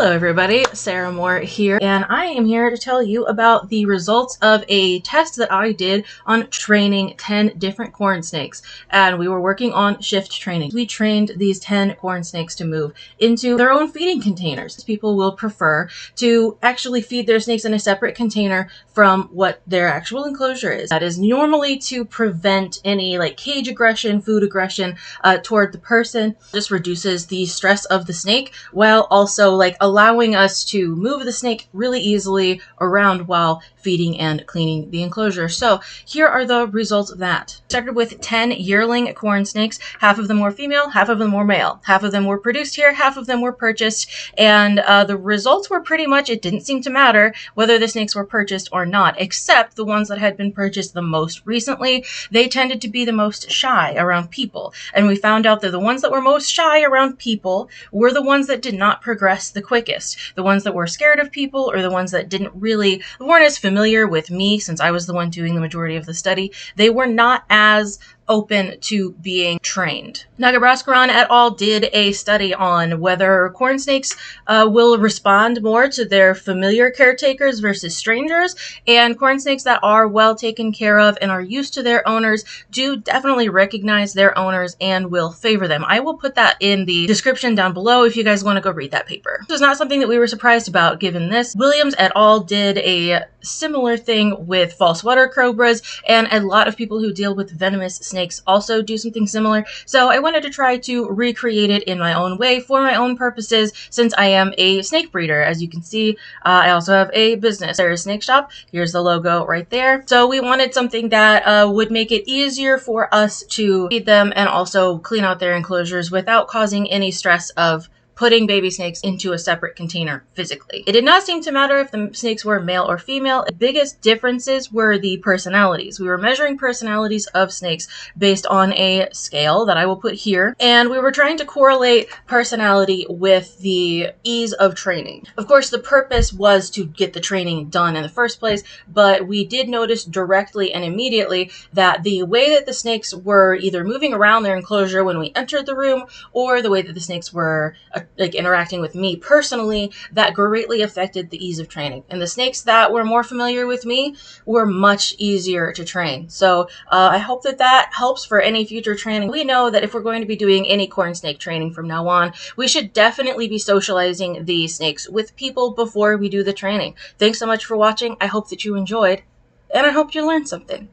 Hello everybody, Sarah Moore here, and I am here to tell you about the results of a test that I did on training 10 different corn snakes. And we were working on shift training. We trained these 10 corn snakes to move into their own feeding containers. People will prefer to actually feed their snakes in a separate container from what their actual enclosure is. That is normally to prevent any cage aggression, food aggression toward the person. This reduces the stress of the snake while also allowing us to move the snake really easily around while feeding and cleaning the enclosure. So here are the results of that. Started with 10 yearling corn snakes. Half of them were female, half of them were male. Half of them were produced here, half of them were purchased. And the results were pretty much, it didn't seem to matter whether the snakes were purchased or not, except the ones that had been purchased the most recently. They tended to be the most shy around people. And we found out that the ones that were most shy around people were the ones that did not progress the quickest. The ones that were scared of people, or the ones that weren't as familiar with me, since I was the one doing the majority of the study, they were not as open to being trained. Nagabhaskaran et al. Did a study on whether corn snakes will respond more to their familiar caretakers versus strangers, and corn snakes that are well taken care of and are used to their owners do definitely recognize their owners and will favor them. I will put that in the description down below if you guys want to go read that paper. This is not something that we were surprised about given this. Williams et al. Did a similar thing with false water cobras, and a lot of people who deal with venomous snakes also do something similar. So I wanted to try to recreate it in my own way for my own purposes, since I am a snake breeder. As you can see, I also have a business. There's Snake Shop. Here's the logo right there. So we wanted something that would make it easier for us to feed them and also clean out their enclosures without causing any stress of putting baby snakes into a separate container physically. It did not seem to matter if the snakes were male or female. The biggest differences were the personalities. We were measuring personalities of snakes based on a scale that I will put here, and we were trying to correlate personality with the ease of training. Of course, the purpose was to get the training done in the first place, but we did notice directly and immediately that the way that the snakes were either moving around their enclosure when we entered the room, or the way that the snakes were interacting with me personally, that greatly affected the ease of training. And the snakes that were more familiar with me were much easier to train. So I hope that that helps for any future training. We know that if we're going to be doing any corn snake training from now on, we should definitely be socializing the snakes with people before we do the training. Thanks so much for watching. I hope that you enjoyed, and I hope you learned something.